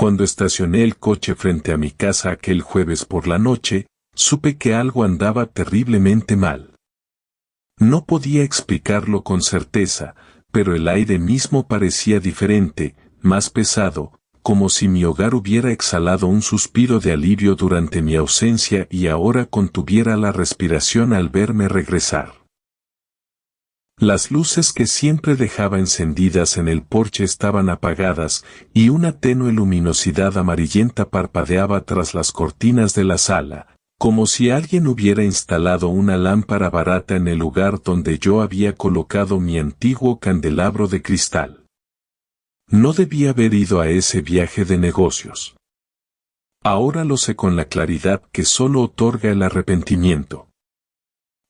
Cuando estacioné el coche frente a mi casa aquel jueves por la noche, supe que algo andaba terriblemente mal. No podía explicarlo con certeza, pero el aire mismo parecía diferente, más pesado, como si mi hogar hubiera exhalado un suspiro de alivio durante mi ausencia y ahora contuviera la respiración al verme regresar. Las luces que siempre dejaba encendidas en el porche estaban apagadas, y una tenue luminosidad amarillenta parpadeaba tras las cortinas de la sala, como si alguien hubiera instalado una lámpara barata en el lugar donde yo había colocado mi antiguo candelabro de cristal. No debía haber ido a ese viaje de negocios. Ahora lo sé con la claridad que solo otorga el arrepentimiento.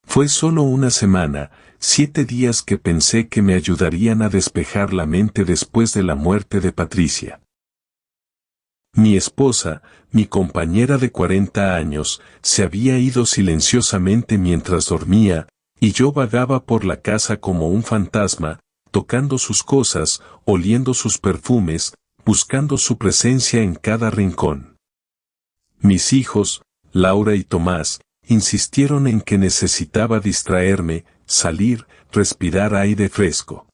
Fue solo una semana, 7 días que pensé que me ayudarían a despejar la mente después de la muerte de Patricia. Mi esposa, mi compañera de 40 años, se había ido silenciosamente mientras dormía, y yo vagaba por la casa como un fantasma, tocando sus cosas, oliendo sus perfumes, buscando su presencia en cada rincón. Mis hijos, Laura y Tomás, insistieron en que necesitaba distraerme, salir, respirar aire fresco.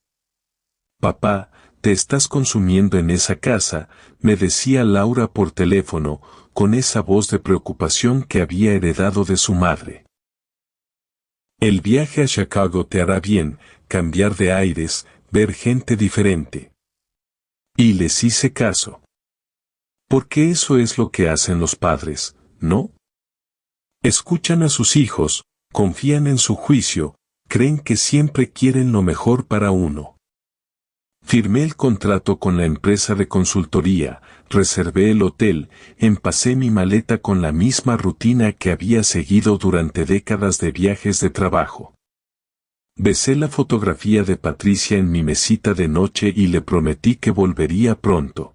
Papá, te estás consumiendo en esa casa, me decía Laura por teléfono, con esa voz de preocupación que había heredado de su madre. El viaje a Chicago te hará bien, cambiar de aires, ver gente diferente. Y les hice caso. Porque eso es lo que hacen los padres, ¿no? Escuchan a sus hijos, confían en su juicio, creen que siempre quieren lo mejor para uno. Firmé el contrato con la empresa de consultoría, reservé el hotel, empacé mi maleta con la misma rutina que había seguido durante décadas de viajes de trabajo. Besé la fotografía de Patricia en mi mesita de noche y le prometí que volvería pronto.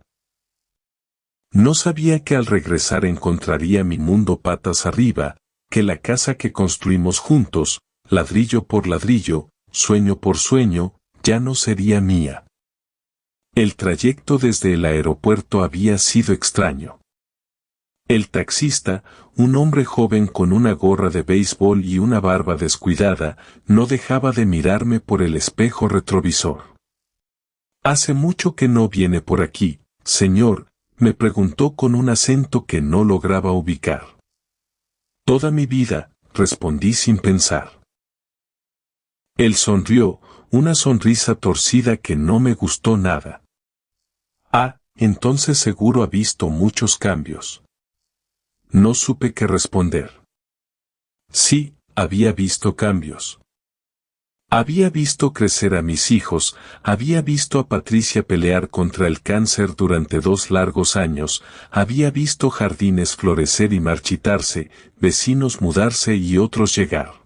No sabía que al regresar encontraría mi mundo patas arriba, que la casa que construimos juntos, ladrillo por ladrillo, sueño por sueño, ya no sería mía. El trayecto desde el aeropuerto había sido extraño. El taxista, un hombre joven con una gorra de béisbol y una barba descuidada, no dejaba de mirarme por el espejo retrovisor. «Hace mucho que no viene por aquí, señor», me preguntó con un acento que no lograba ubicar. «Toda mi vida», respondí sin pensar. Él sonrió, una sonrisa torcida que no me gustó nada. «Ah, entonces seguro ha visto muchos cambios». No supe qué responder. Sí, había visto cambios. Había visto crecer a mis hijos, había visto a Patricia pelear contra el cáncer durante 2 largos años, había visto jardines florecer y marchitarse, vecinos mudarse y otros llegar.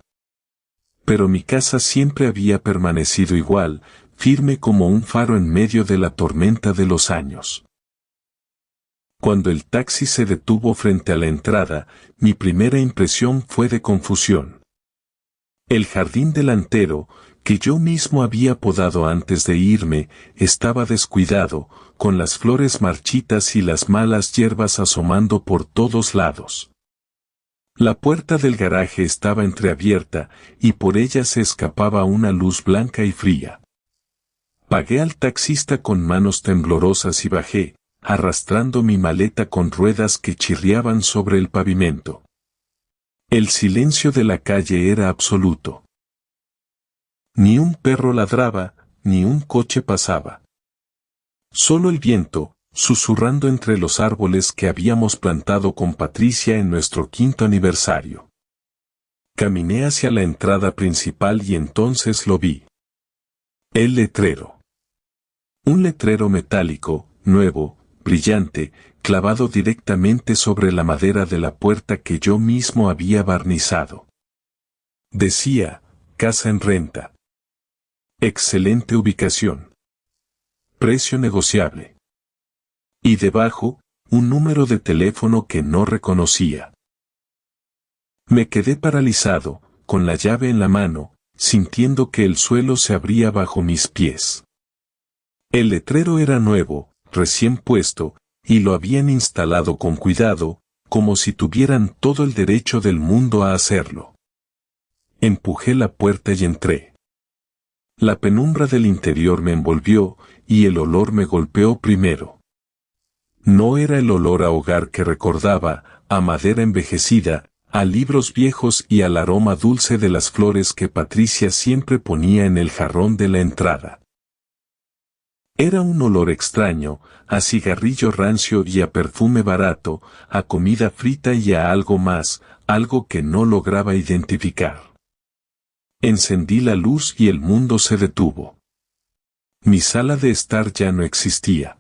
Pero mi casa siempre había permanecido igual, firme como un faro en medio de la tormenta de los años. Cuando el taxi se detuvo frente a la entrada, mi primera impresión fue de confusión. El jardín delantero, que yo mismo había podado antes de irme, estaba descuidado, con las flores marchitas y las malas hierbas asomando por todos lados. La puerta del garaje estaba entreabierta, y por ella se escapaba una luz blanca y fría. Pagué al taxista con manos temblorosas y bajé, arrastrando mi maleta con ruedas que chirriaban sobre el pavimento. El silencio de la calle era absoluto. Ni un perro ladraba, ni un coche pasaba. Solo el viento, susurrando entre los árboles que habíamos plantado con Patricia en nuestro 5º aniversario. Caminé hacia la entrada principal y entonces lo vi. El letrero. Un letrero metálico, nuevo, brillante, clavado directamente sobre la madera de la puerta que yo mismo había barnizado. Decía, casa en renta. Excelente ubicación. Precio negociable. Y debajo, un número de teléfono que no reconocía. Me quedé paralizado, con la llave en la mano, sintiendo que el suelo se abría bajo mis pies. El letrero era nuevo, recién puesto, y lo habían instalado con cuidado, como si tuvieran todo el derecho del mundo a hacerlo. Empujé la puerta y entré. La penumbra del interior me envolvió, y el olor me golpeó primero. No era el olor a hogar que recordaba, a madera envejecida, a libros viejos y al aroma dulce de las flores que Patricia siempre ponía en el jarrón de la entrada. Era un olor extraño, a cigarrillo rancio y a perfume barato, a comida frita y a algo más, algo que no lograba identificar. Encendí la luz y el mundo se detuvo. Mi sala de estar ya no existía.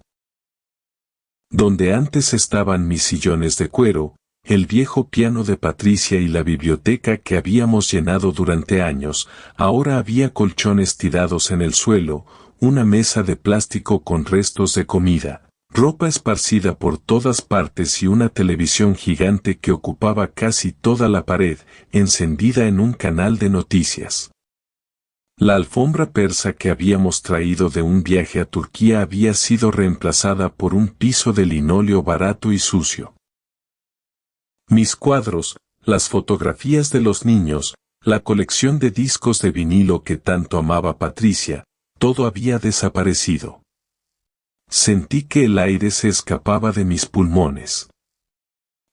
Donde antes estaban mis sillones de cuero, el viejo piano de Patricia y la biblioteca que habíamos llenado durante años, ahora había colchones tirados en el suelo, una mesa de plástico con restos de comida, ropa esparcida por todas partes y una televisión gigante que ocupaba casi toda la pared, encendida en un canal de noticias. La alfombra persa que habíamos traído de un viaje a Turquía había sido reemplazada por un piso de linóleo barato y sucio. Mis cuadros, las fotografías de los niños, la colección de discos de vinilo que tanto amaba Patricia, todo había desaparecido. Sentí que el aire se escapaba de mis pulmones.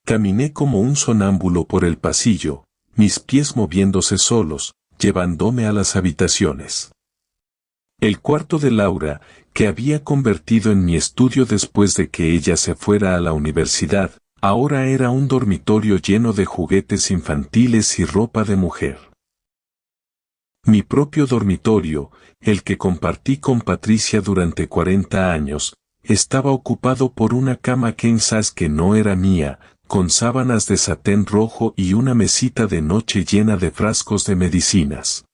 Caminé como un sonámbulo por el pasillo, mis pies moviéndose solos, llevándome a las habitaciones. El cuarto de Laura, que había convertido en mi estudio después de que ella se fuera a la universidad, ahora era un dormitorio lleno de juguetes infantiles y ropa de mujer. Mi propio dormitorio, el que compartí con Patricia durante 40 años, estaba ocupado por una cama king size que no era mía, con sábanas de satén rojo y una mesita de noche llena de frascos de medicinas.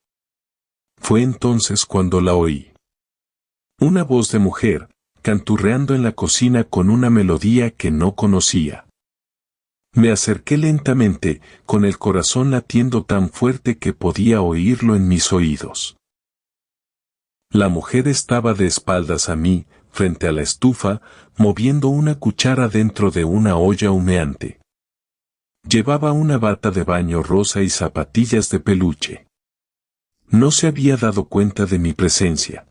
Fue entonces cuando la oí. Una voz de mujer, canturreando en la cocina con una melodía que no conocía. Me acerqué lentamente, con el corazón latiendo tan fuerte que podía oírlo en mis oídos. La mujer estaba de espaldas a mí, frente a la estufa, moviendo una cuchara dentro de una olla humeante. Llevaba una bata de baño rosa y zapatillas de peluche. No se había dado cuenta de mi presencia.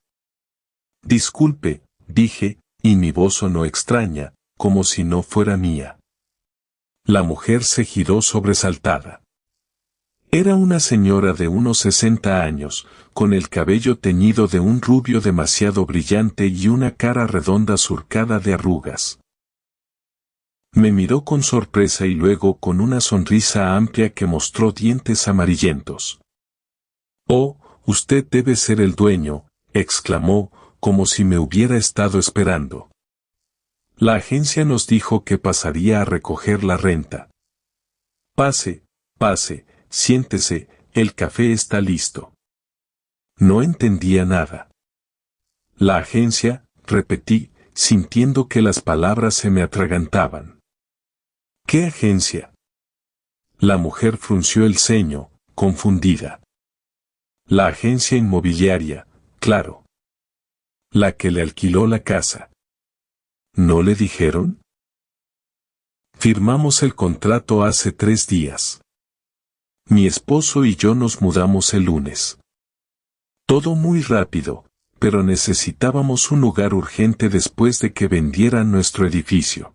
Disculpe, dije, y mi voz sonó extraña, como si no fuera mía. La mujer se giró sobresaltada. Era una señora de unos 60 años, con el cabello teñido de un rubio demasiado brillante y una cara redonda surcada de arrugas. Me miró con sorpresa y luego con una sonrisa amplia que mostró dientes amarillentos. «Oh, usted debe ser el dueño», exclamó, como si me hubiera estado esperando. La agencia nos dijo que pasaría a recoger la renta. «Pase, pase, siéntese, el café está listo». No entendía nada. «La agencia», repetí, sintiendo que las palabras se me atragantaban. «¿Qué agencia?». La mujer frunció el ceño, confundida. «La agencia inmobiliaria, claro. La que le alquiló la casa». ¿No le dijeron? Firmamos el contrato hace 3 días. Mi esposo y yo nos mudamos el lunes. Todo muy rápido, pero necesitábamos un lugar urgente después de que vendieran nuestro edificio.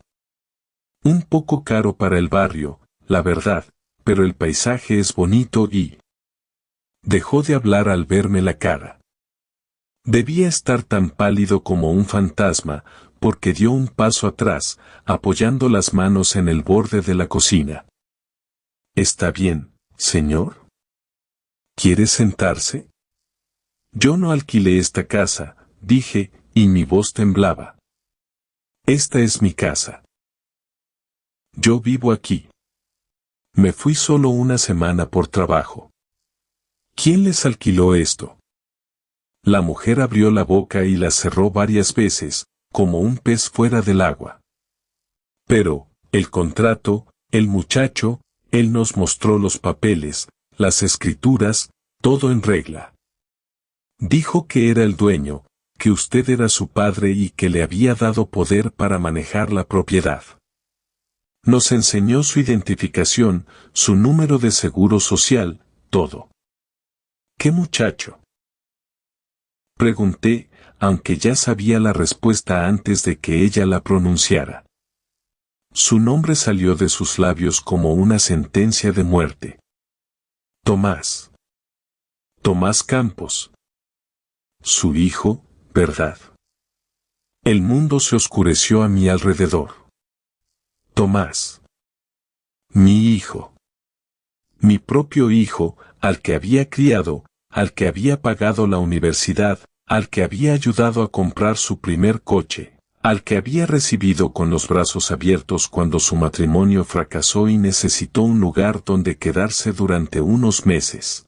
Un poco caro para el barrio, la verdad, pero el paisaje es bonito y... Dejó de hablar al verme la cara. Debía estar tan pálido como un fantasma, porque dio un paso atrás, apoyando las manos en el borde de la cocina. «¿Está bien, señor? ¿Quiere sentarse?» «Yo no alquilé esta casa», dije, y mi voz temblaba. «Esta es mi casa. Yo vivo aquí. Me fui solo una semana por trabajo». «¿Quién les alquiló esto?». La mujer abrió la boca y la cerró varias veces, como un pez fuera del agua. «Pero, el contrato, el muchacho», él nos mostró los papeles, las escrituras, todo en regla. Dijo que era el dueño, que usted era su padre y que le había dado poder para manejar la propiedad. Nos enseñó su identificación, su número de seguro social, todo. ¿Qué muchacho?, pregunté, aunque ya sabía la respuesta antes de que ella la pronunciara. Su nombre salió de sus labios como una sentencia de muerte. Tomás. Tomás Campos. Su hijo, ¿verdad? El mundo se oscureció a mi alrededor. Tomás. Mi hijo. Mi propio hijo, al que había criado, al que había pagado la universidad, al que había ayudado a comprar su primer coche, al que había recibido con los brazos abiertos cuando su matrimonio fracasó y necesitó un lugar donde quedarse durante unos meses.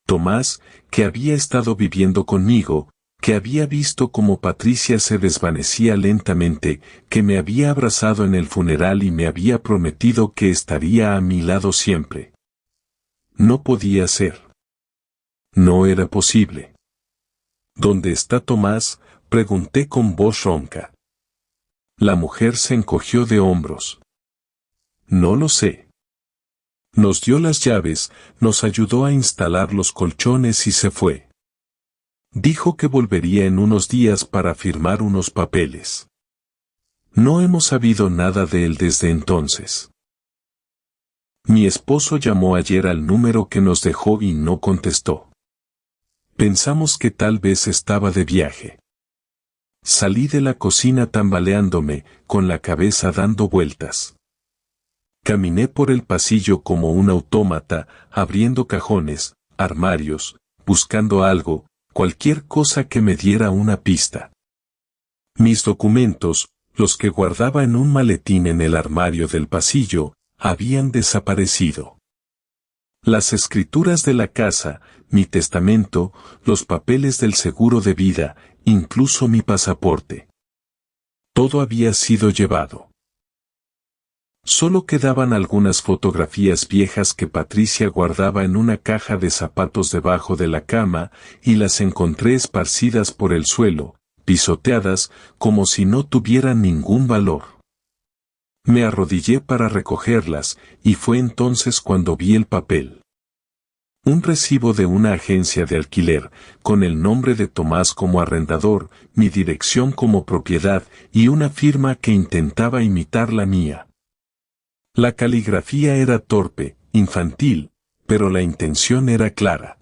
Tomás, que había estado viviendo conmigo, que había visto cómo Patricia se desvanecía lentamente, que me había abrazado en el funeral y me había prometido que estaría a mi lado siempre. No podía ser. No era posible. ¿Dónde está Tomás?, pregunté con voz ronca. La mujer se encogió de hombros. No lo sé. Nos dio las llaves, nos ayudó a instalar los colchones y se fue. Dijo que volvería en unos días para firmar unos papeles. No hemos sabido nada de él desde entonces. Mi esposo llamó ayer al número que nos dejó y no contestó. Pensamos que tal vez estaba de viaje. Salí de la cocina tambaleándome, con la cabeza dando vueltas. Caminé por el pasillo como un autómata, abriendo cajones, armarios, buscando algo, cualquier cosa que me diera una pista. Mis documentos, los que guardaba en un maletín en el armario del pasillo, habían desaparecido. Las escrituras de la casa, mi testamento, los papeles del seguro de vida, incluso mi pasaporte. Todo había sido llevado. Solo quedaban algunas fotografías viejas que Patricia guardaba en una caja de zapatos debajo de la cama, y las encontré esparcidas por el suelo, pisoteadas, como si no tuvieran ningún valor. Me arrodillé para recogerlas, y fue entonces cuando vi el papel. Un recibo de una agencia de alquiler, con el nombre de Tomás como arrendador, mi dirección como propiedad, y una firma que intentaba imitar la mía. La caligrafía era torpe, infantil, pero la intención era clara.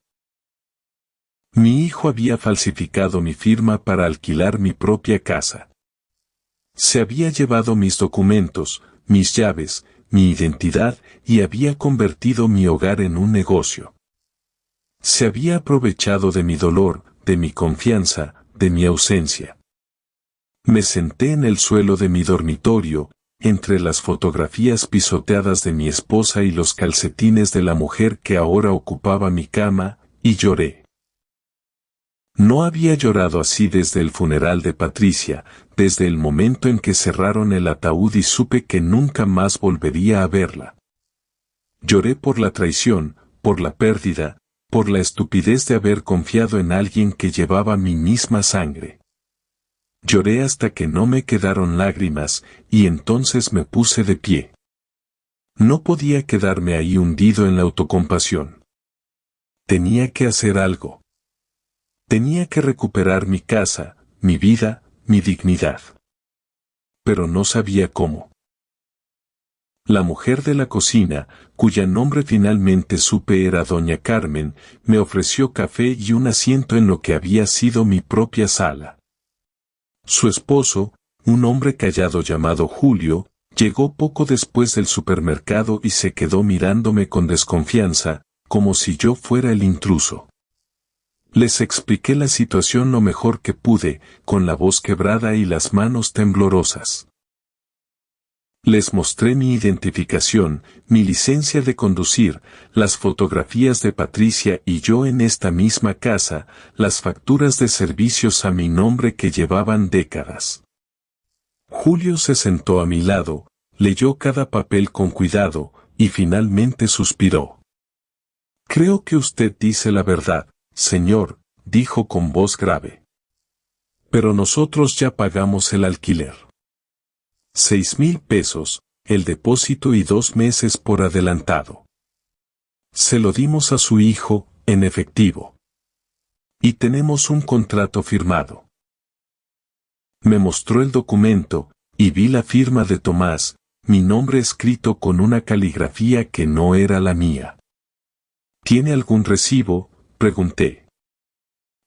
Mi hijo había falsificado mi firma para alquilar mi propia casa. Se había llevado mis documentos, mis llaves, mi identidad y había convertido mi hogar en un negocio. Se había aprovechado de mi dolor, de mi confianza, de mi ausencia. Me senté en el suelo de mi dormitorio, entre las fotografías pisoteadas de mi esposa y los calcetines de la mujer que ahora ocupaba mi cama, y lloré. No había llorado así desde el funeral de Patricia, desde el momento en que cerraron el ataúd y supe que nunca más volvería a verla. Lloré por la traición, por la pérdida, por la estupidez de haber confiado en alguien que llevaba mi misma sangre. Lloré hasta que no me quedaron lágrimas, y entonces me puse de pie. No podía quedarme ahí hundido en la autocompasión. Tenía que hacer algo. Tenía que recuperar mi casa, mi vida, mi dignidad. Pero no sabía cómo. La mujer de la cocina, cuya nombre finalmente supe era doña Carmen, me ofreció café y un asiento en lo que había sido mi propia sala. Su esposo, un hombre callado llamado Julio, llegó poco después del supermercado y se quedó mirándome con desconfianza, como si yo fuera el intruso. Les expliqué la situación lo mejor que pude, con la voz quebrada y las manos temblorosas. Les mostré mi identificación, mi licencia de conducir, las fotografías de Patricia y yo en esta misma casa, las facturas de servicios a mi nombre que llevaban décadas. Julio se sentó a mi lado, leyó cada papel con cuidado, y finalmente suspiró. Creo que usted dice la verdad, señor, dijo con voz grave. Pero nosotros ya pagamos el alquiler. 6,000 pesos, el depósito y 2 meses por adelantado. Se lo dimos a su hijo, en efectivo. Y tenemos un contrato firmado. Me mostró el documento, y vi la firma de Tomás, mi nombre escrito con una caligrafía que no era la mía. ¿Tiene algún recibo?, pregunté.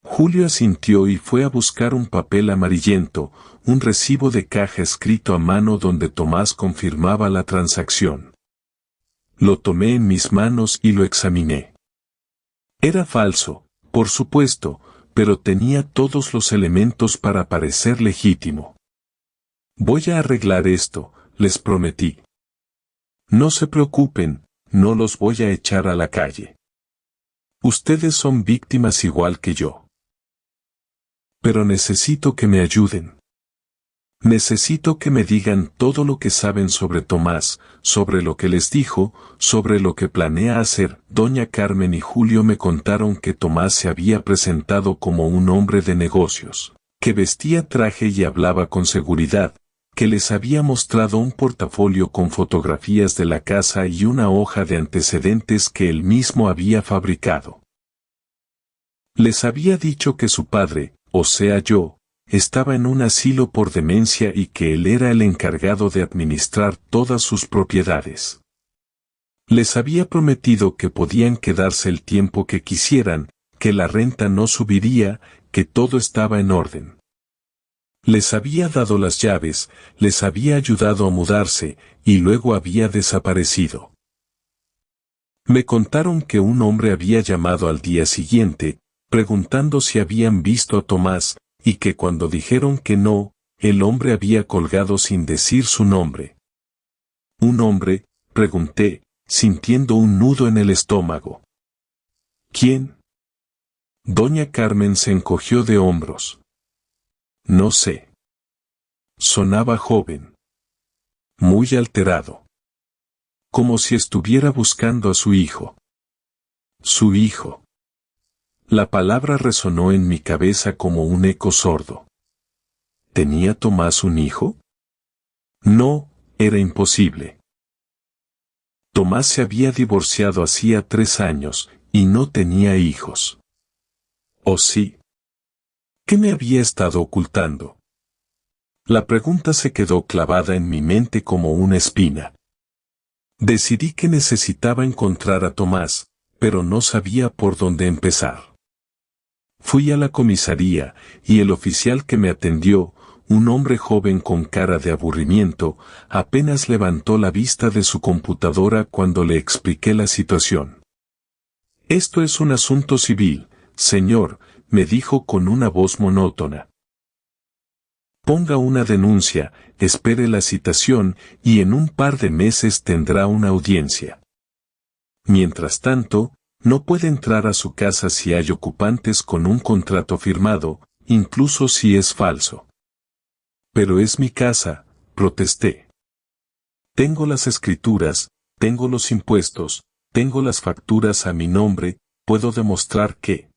Julio asintió y fue a buscar un papel amarillento, un recibo de caja escrito a mano donde Tomás confirmaba la transacción. Lo tomé en mis manos y lo examiné. Era falso, por supuesto, pero tenía todos los elementos para parecer legítimo. Voy a arreglar esto, les prometí. No se preocupen, no los voy a echar a la calle. Ustedes son víctimas igual que yo. Pero necesito que me ayuden. Necesito que me digan todo lo que saben sobre Tomás, sobre lo que les dijo, sobre lo que planea hacer. Doña Carmen y Julio me contaron que Tomás se había presentado como un hombre de negocios, que vestía traje y hablaba con seguridad, que les había mostrado un portafolio con fotografías de la casa y una hoja de antecedentes que él mismo había fabricado. Les había dicho que su padre, o sea yo, estaba en un asilo por demencia y que él era el encargado de administrar todas sus propiedades. Les había prometido que podían quedarse el tiempo que quisieran, que la renta no subiría, que todo estaba en orden. Les había dado las llaves, les había ayudado a mudarse, y luego había desaparecido. Me contaron que un hombre había llamado al día siguiente, preguntando si habían visto a Tomás, y que cuando dijeron que no, el hombre había colgado sin decir su nombre. ¿Un hombre?, pregunté, sintiendo un nudo en el estómago. ¿Quién? Doña Carmen se encogió de hombros. No sé. Sonaba joven. Muy alterado. Como si estuviera buscando a su hijo. Su hijo. La palabra resonó en mi cabeza como un eco sordo. ¿Tenía Tomás un hijo? No, era imposible. Tomás se había divorciado hacía 3 años, y no tenía hijos. ¿O sí? ¿Qué me había estado ocultando? La pregunta se quedó clavada en mi mente como una espina. Decidí que necesitaba encontrar a Tomás, pero no sabía por dónde empezar. Fui a la comisaría, y el oficial que me atendió, un hombre joven con cara de aburrimiento, apenas levantó la vista de su computadora cuando le expliqué la situación. Esto es un asunto civil, señor, me dijo con una voz monótona. Ponga una denuncia, espere la citación, y en un par de meses tendrá una audiencia. Mientras tanto, no puede entrar a su casa si hay ocupantes con un contrato firmado, incluso si es falso. Pero es mi casa, protesté. Tengo las escrituras, tengo los impuestos, tengo las facturas a mi nombre, puedo demostrar que...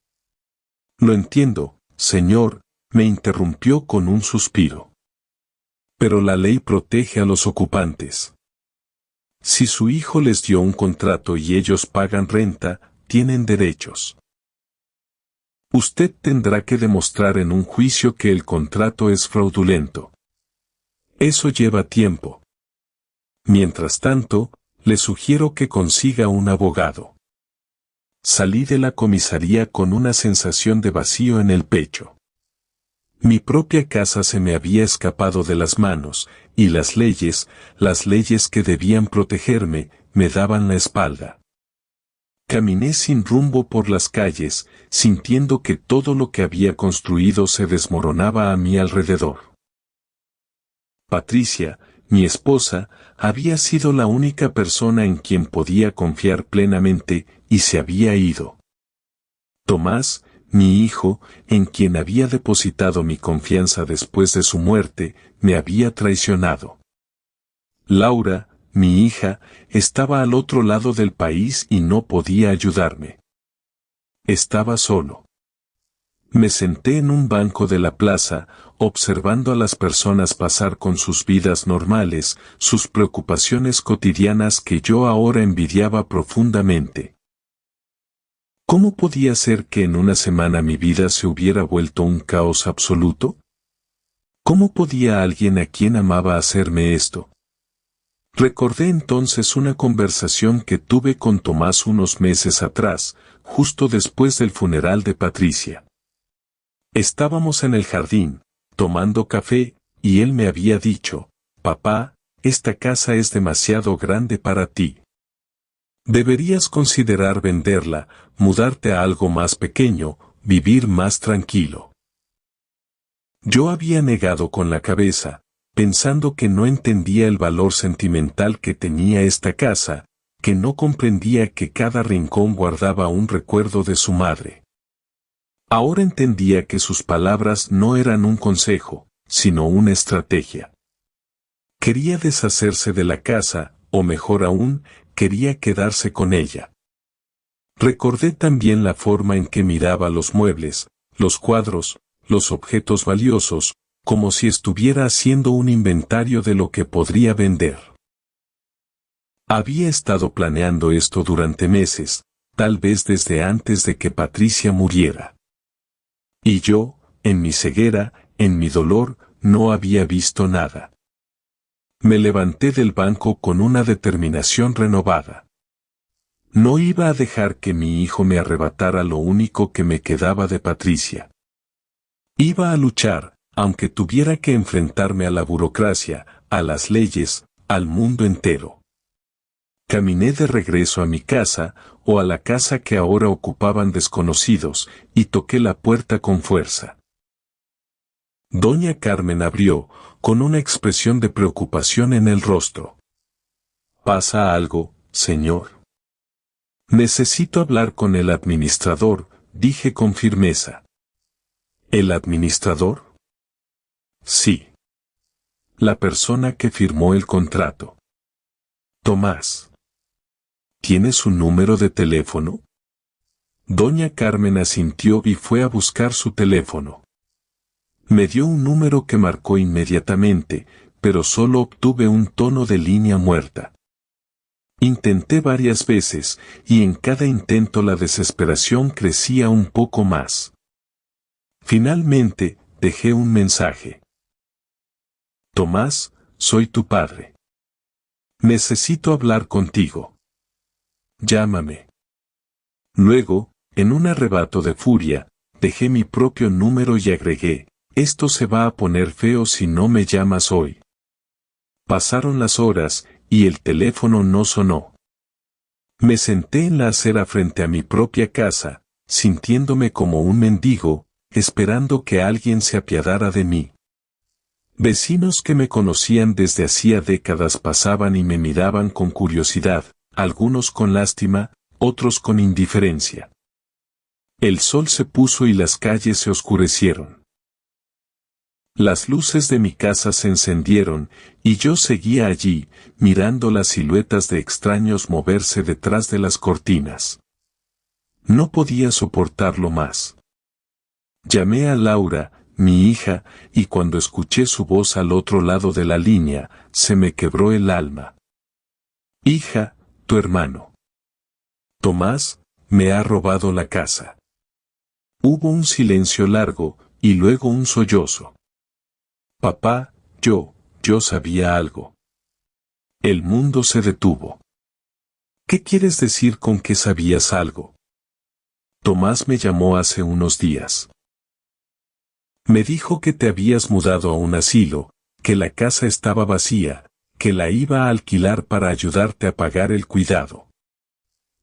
Lo entiendo, señor, me interrumpió con un suspiro. Pero la ley protege a los ocupantes. Si su hijo les dio un contrato y ellos pagan renta, tienen derechos. Usted tendrá que demostrar en un juicio que el contrato es fraudulento. Eso lleva tiempo. Mientras tanto, le sugiero que consiga un abogado. Salí de la comisaría con una sensación de vacío en el pecho. Mi propia casa se me había escapado de las manos, y las leyes que debían protegerme, me daban la espalda. Caminé sin rumbo por las calles, sintiendo que todo lo que había construido se desmoronaba a mi alrededor. Patricia, mi esposa, había sido la única persona en quien podía confiar plenamente, y se había ido. Tomás, mi hijo, en quien había depositado mi confianza después de su muerte, me había traicionado. Laura, mi hija, estaba al otro lado del país y no podía ayudarme. Estaba solo. Me senté en un banco de la plaza, observando a las personas pasar con sus vidas normales, sus preocupaciones cotidianas que yo ahora envidiaba profundamente. ¿Cómo podía ser que en una semana mi vida se hubiera vuelto un caos absoluto? ¿Cómo podía alguien a quien amaba hacerme esto? Recordé entonces una conversación que tuve con Tomás unos meses atrás, justo después del funeral de Patricia. Estábamos en el jardín, tomando café, y él me había dicho, «Papá, esta casa es demasiado grande para ti. Deberías considerar venderla, mudarte a algo más pequeño, vivir más tranquilo». Yo había negado con la cabeza, pensando que no entendía el valor sentimental que tenía esta casa, que no comprendía que cada rincón guardaba un recuerdo de su madre. Ahora entendía que sus palabras no eran un consejo, sino una estrategia. Quería deshacerse de la casa, o mejor aún, quería quedarse con ella. Recordé también la forma en que miraba los muebles, los cuadros, los objetos valiosos, como si estuviera haciendo un inventario de lo que podría vender. Había estado planeando esto durante meses, tal vez desde antes de que Patricia muriera. Y yo, en mi ceguera, en mi dolor, no había visto nada. Me levanté del banco con una determinación renovada. No iba a dejar que mi hijo me arrebatara lo único que me quedaba de Patricia. Iba a luchar, aunque tuviera que enfrentarme a la burocracia, a las leyes, al mundo entero. Caminé de regreso a mi casa, o a la casa que ahora ocupaban desconocidos, y toqué la puerta con fuerza. Doña Carmen abrió, con una expresión de preocupación en el rostro. «¿Pasa algo, señor?» «Necesito hablar con el administrador», dije con firmeza. «¿El administrador?» «Sí. La persona que firmó el contrato». «Tomás. ¿Tiene su número de teléfono?» Doña Carmen asintió y fue a buscar su teléfono. Me dio un número que marcó inmediatamente, pero solo obtuve un tono de línea muerta. Intenté varias veces, y en cada intento la desesperación crecía un poco más. Finalmente, dejé un mensaje. «Tomás, soy tu padre. Necesito hablar contigo. Llámame». Luego, en un arrebato de furia, dejé mi propio número y agregué, «Esto se va a poner feo si no me llamas hoy». Pasaron las horas, y el teléfono no sonó. Me senté en la acera frente a mi propia casa, sintiéndome como un mendigo, esperando que alguien se apiadara de mí. Vecinos que me conocían desde hacía décadas pasaban y me miraban con curiosidad, algunos con lástima, otros con indiferencia. El sol se puso y las calles se oscurecieron. Las luces de mi casa se encendieron, y yo seguía allí, mirando las siluetas de extraños moverse detrás de las cortinas. No podía soportarlo más. Llamé a Laura, mi hija, y cuando escuché su voz al otro lado de la línea, se me quebró el alma. «Hija, tu hermano Tomás me ha robado la casa». Hubo un silencio largo, y luego un sollozo. «Papá, yo sabía algo». El mundo se detuvo. «¿Qué quieres decir con que sabías algo?» «Tomás me llamó hace unos días. Me dijo que te habías mudado a un asilo, que la casa estaba vacía, que la iba a alquilar para ayudarte a pagar el cuidado.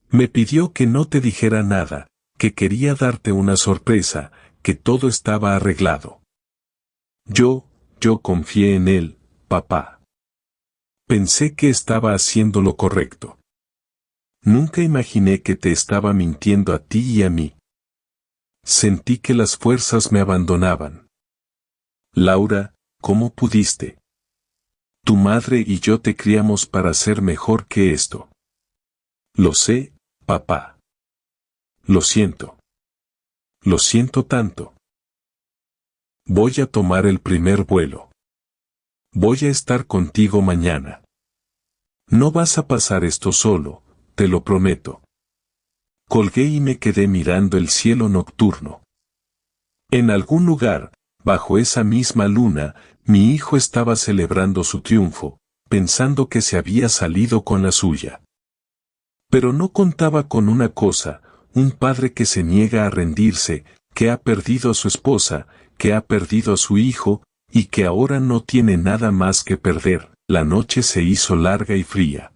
Me pidió que no te dijera nada, que quería darte una sorpresa, que todo estaba arreglado». Yo confié en él, papá. Pensé que estaba haciendo lo correcto. Nunca imaginé que te estaba mintiendo a ti y a mí. Sentí que las fuerzas me abandonaban. «Laura, ¿cómo pudiste? Tu madre y yo te criamos para ser mejor que esto». «Lo sé, papá. Lo siento. Lo siento tanto». Voy a tomar el primer vuelo. Voy a estar contigo mañana. No vas a pasar esto solo, te lo prometo. Colgué y me quedé mirando el cielo nocturno. En algún lugar, bajo esa misma luna, mi hijo estaba celebrando su triunfo, pensando que se había salido con la suya. Pero no contaba con una cosa, un padre que se niega a rendirse, que ha perdido a su esposa, que ha perdido a su hijo, y que ahora no tiene nada más que perder. La noche se hizo larga y fría.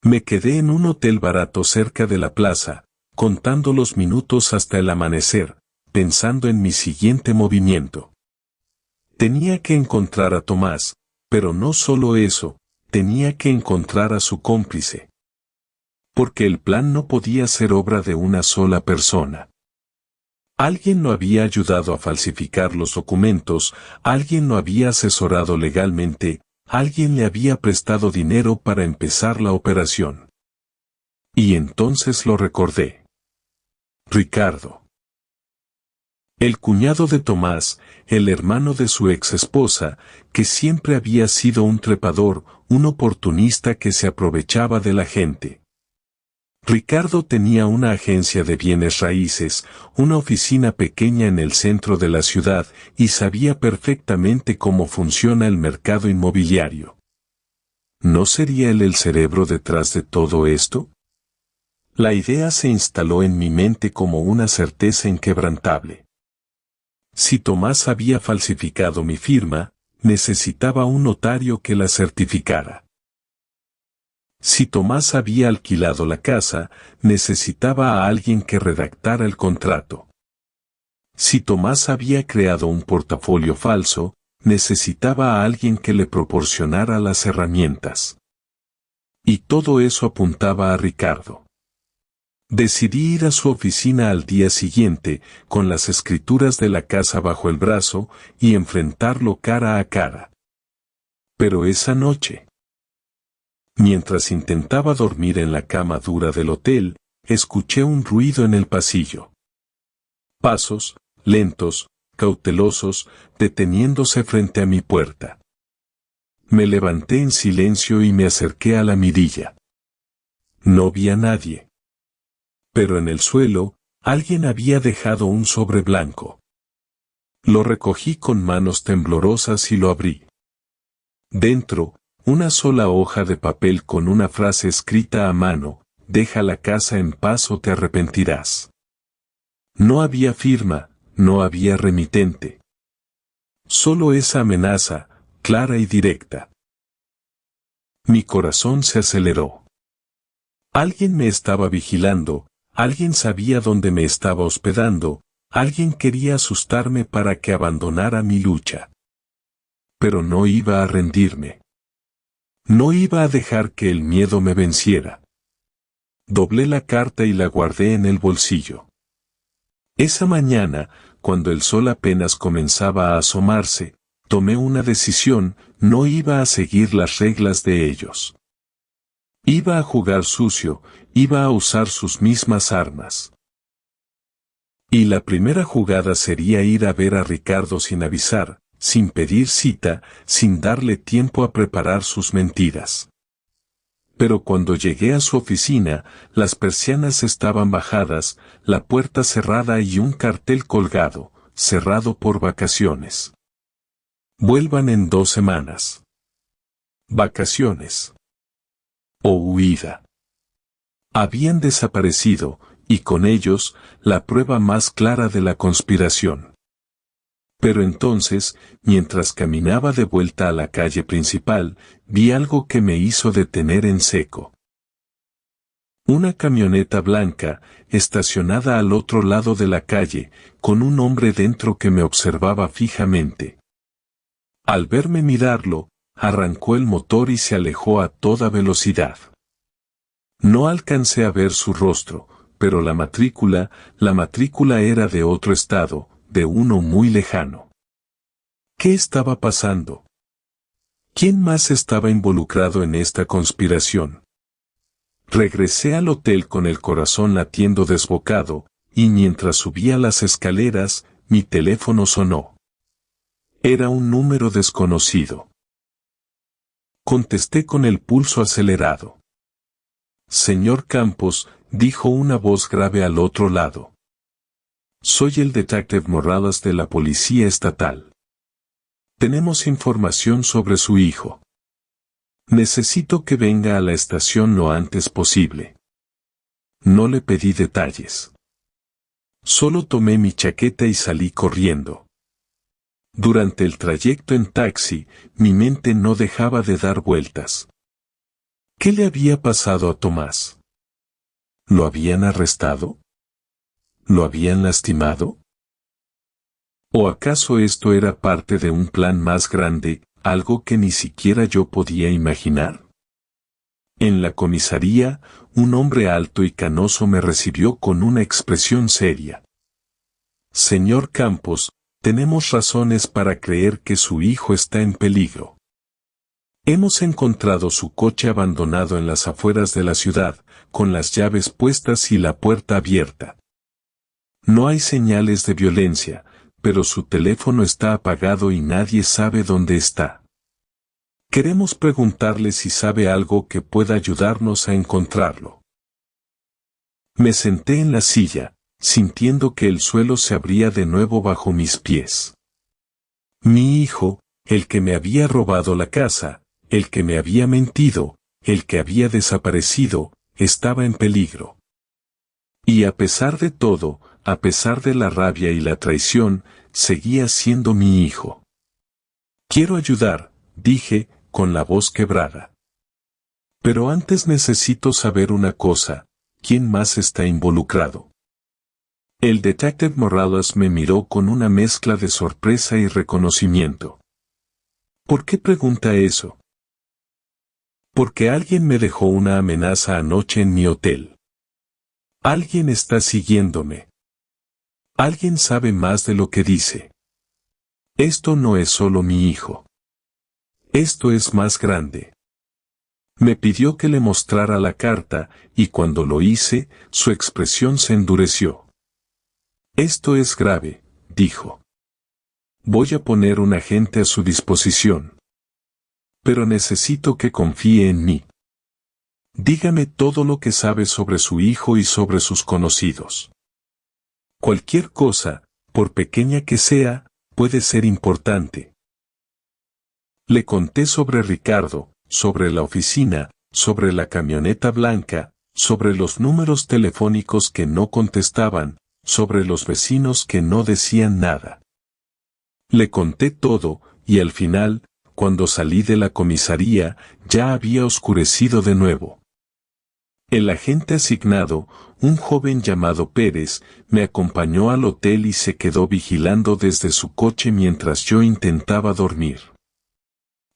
Me quedé en un hotel barato cerca de la plaza, contando los minutos hasta el amanecer, pensando en mi siguiente movimiento. Tenía que encontrar a Tomás, pero no solo eso, tenía que encontrar a su cómplice. Porque el plan no podía ser obra de una sola persona. Alguien lo había ayudado a falsificar los documentos, alguien lo había asesorado legalmente, alguien le había prestado dinero para empezar la operación. Y entonces lo recordé. Ricardo. El cuñado de Tomás, el hermano de su ex esposa, que siempre había sido un trepador, un oportunista que se aprovechaba de la gente. Ricardo tenía una agencia de bienes raíces, una oficina pequeña en el centro de la ciudad y sabía perfectamente cómo funciona el mercado inmobiliario. ¿No sería él el cerebro detrás de todo esto? La idea se instaló en mi mente como una certeza inquebrantable. Si Tomás había falsificado mi firma, necesitaba un notario que la certificara. Si Tomás había alquilado la casa, necesitaba a alguien que redactara el contrato. Si Tomás había creado un portafolio falso, necesitaba a alguien que le proporcionara las herramientas. Y todo eso apuntaba a Ricardo. Decidí ir a su oficina al día siguiente, con las escrituras de la casa bajo el brazo, y enfrentarlo cara a cara. Pero esa noche, mientras intentaba dormir en la cama dura del hotel, escuché un ruido en el pasillo. Pasos, lentos, cautelosos, deteniéndose frente a mi puerta. Me levanté en silencio y me acerqué a la mirilla. No vi a nadie. Pero en el suelo, alguien había dejado un sobre blanco. Lo recogí con manos temblorosas y lo abrí. Dentro, una sola hoja de papel con una frase escrita a mano: deja la casa en paz o te arrepentirás. No había firma, no había remitente. Solo esa amenaza, clara y directa. Mi corazón se aceleró. Alguien me estaba vigilando, alguien sabía dónde me estaba hospedando, alguien quería asustarme para que abandonara mi lucha. Pero no iba a rendirme. No iba a dejar que el miedo me venciera. Doblé la carta y la guardé en el bolsillo. Esa mañana, cuando el sol apenas comenzaba a asomarse, tomé una decisión: no iba a seguir las reglas de ellos. Iba a jugar sucio, iba a usar sus mismas armas. Y la primera jugada sería ir a ver a Ricardo sin avisar, sin pedir cita, sin darle tiempo a preparar sus mentiras. Pero cuando llegué a su oficina, las persianas estaban bajadas, la puerta cerrada y un cartel colgado: cerrado por vacaciones. Vuelvan en 2 semanas. Vacaciones. O huida. Habían desaparecido, y con ellos, la prueba más clara de la conspiración. Pero entonces, mientras caminaba de vuelta a la calle principal, vi algo que me hizo detener en seco. Una camioneta blanca, estacionada al otro lado de la calle, con un hombre dentro que me observaba fijamente. Al verme mirarlo, arrancó el motor y se alejó a toda velocidad. No alcancé a ver su rostro, pero la matrícula era de otro estado, de uno muy lejano. ¿Qué estaba pasando? ¿Quién más estaba involucrado en esta conspiración? Regresé al hotel con el corazón latiendo desbocado, y mientras subía las escaleras, mi teléfono sonó. Era un número desconocido. Contesté con el pulso acelerado. Señor Campos, dijo una voz grave al otro lado. Soy el detective Morales de la Policía Estatal. Tenemos información sobre su hijo. Necesito que venga a la estación lo antes posible. No le pedí detalles. Solo tomé mi chaqueta y salí corriendo. Durante el trayecto en taxi, mi mente no dejaba de dar vueltas. ¿Qué le había pasado a Tomás? ¿Lo habían arrestado? ¿Lo habían lastimado? ¿O acaso esto era parte de un plan más grande, algo que ni siquiera yo podía imaginar? En la comisaría, un hombre alto y canoso me recibió con una expresión seria. Señor Campos, tenemos razones para creer que su hijo está en peligro. Hemos encontrado su coche abandonado en las afueras de la ciudad, con las llaves puestas y la puerta abierta. No hay señales de violencia, pero su teléfono está apagado y nadie sabe dónde está. Queremos preguntarle si sabe algo que pueda ayudarnos a encontrarlo. Me senté en la silla, sintiendo que el suelo se abría de nuevo bajo mis pies. Mi hijo, el que me había robado la casa, el que me había mentido, el que había desaparecido, estaba en peligro. Y a pesar de todo, a pesar de la rabia y la traición, seguía siendo mi hijo. Quiero ayudar, dije, con la voz quebrada. Pero antes necesito saber una cosa, ¿quién más está involucrado? El detective Morales me miró con una mezcla de sorpresa y reconocimiento. ¿Por qué pregunta eso? Porque alguien me dejó una amenaza anoche en mi hotel. Alguien está siguiéndome. Alguien sabe más de lo que dice. Esto no es solo mi hijo. Esto es más grande. Me pidió que le mostrara la carta, y cuando lo hice, su expresión se endureció. Esto es grave, dijo. Voy a poner un agente a su disposición. Pero necesito que confíe en mí. Dígame todo lo que sabe sobre su hijo y sobre sus conocidos. Cualquier cosa, por pequeña que sea, puede ser importante. Le conté sobre Ricardo, sobre la oficina, sobre la camioneta blanca, sobre los números telefónicos que no contestaban, sobre los vecinos que no decían nada. Le conté todo, y al final, cuando salí de la comisaría, ya había oscurecido de nuevo. El agente asignado, un joven llamado Pérez, me acompañó al hotel y se quedó vigilando desde su coche mientras yo intentaba dormir.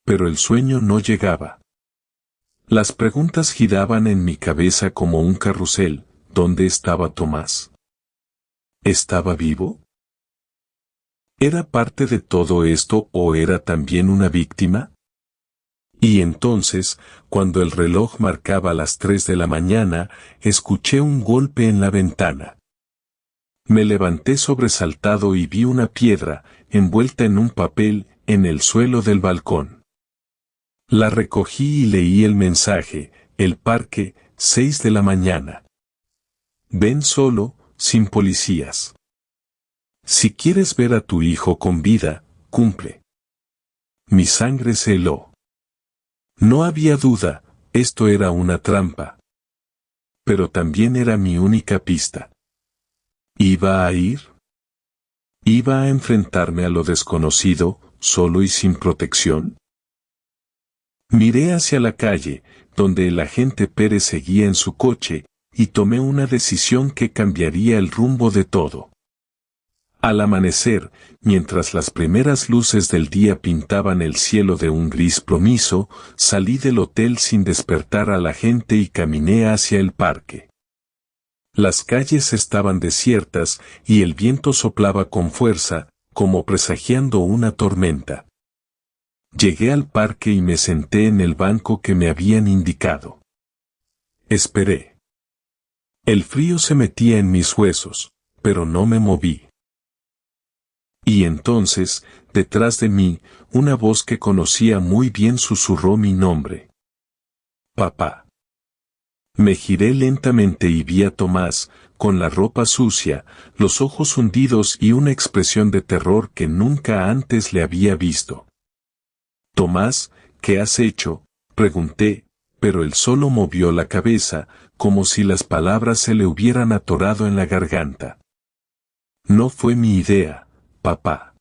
Pero el sueño no llegaba. Las preguntas giraban en mi cabeza como un carrusel. ¿Dónde estaba Tomás? ¿Estaba vivo? ¿Era parte de todo esto o era también una víctima? Y entonces, cuando el reloj marcaba las 3 de la mañana, escuché un golpe en la ventana. Me levanté sobresaltado y vi una piedra, envuelta en un papel, en el suelo del balcón. La recogí y leí el mensaje: el parque, 6 de la mañana. Ven solo, sin policías. Si quieres ver a tu hijo con vida, cumple. Mi sangre se heló. No había duda, esto era una trampa. Pero también era mi única pista. ¿Iba a ir? ¿Iba a enfrentarme a lo desconocido, solo y sin protección? Miré hacia la calle, donde el agente Pérez seguía en su coche, y tomé una decisión que cambiaría el rumbo de todo. Al amanecer, mientras las primeras luces del día pintaban el cielo de un gris plomizo, salí del hotel sin despertar a la gente y caminé hacia el parque. Las calles estaban desiertas y el viento soplaba con fuerza, como presagiando una tormenta. Llegué al parque y me senté en el banco que me habían indicado. Esperé. El frío se metía en mis huesos, pero no me moví. Y entonces, detrás de mí, una voz que conocía muy bien susurró mi nombre. Papá. Me giré lentamente y vi a Tomás, con la ropa sucia, los ojos hundidos y una expresión de terror que nunca antes le había visto. Tomás, ¿qué has hecho?, pregunté, pero él solo movió la cabeza, como si las palabras se le hubieran atorado en la garganta. No fue mi idea, papá.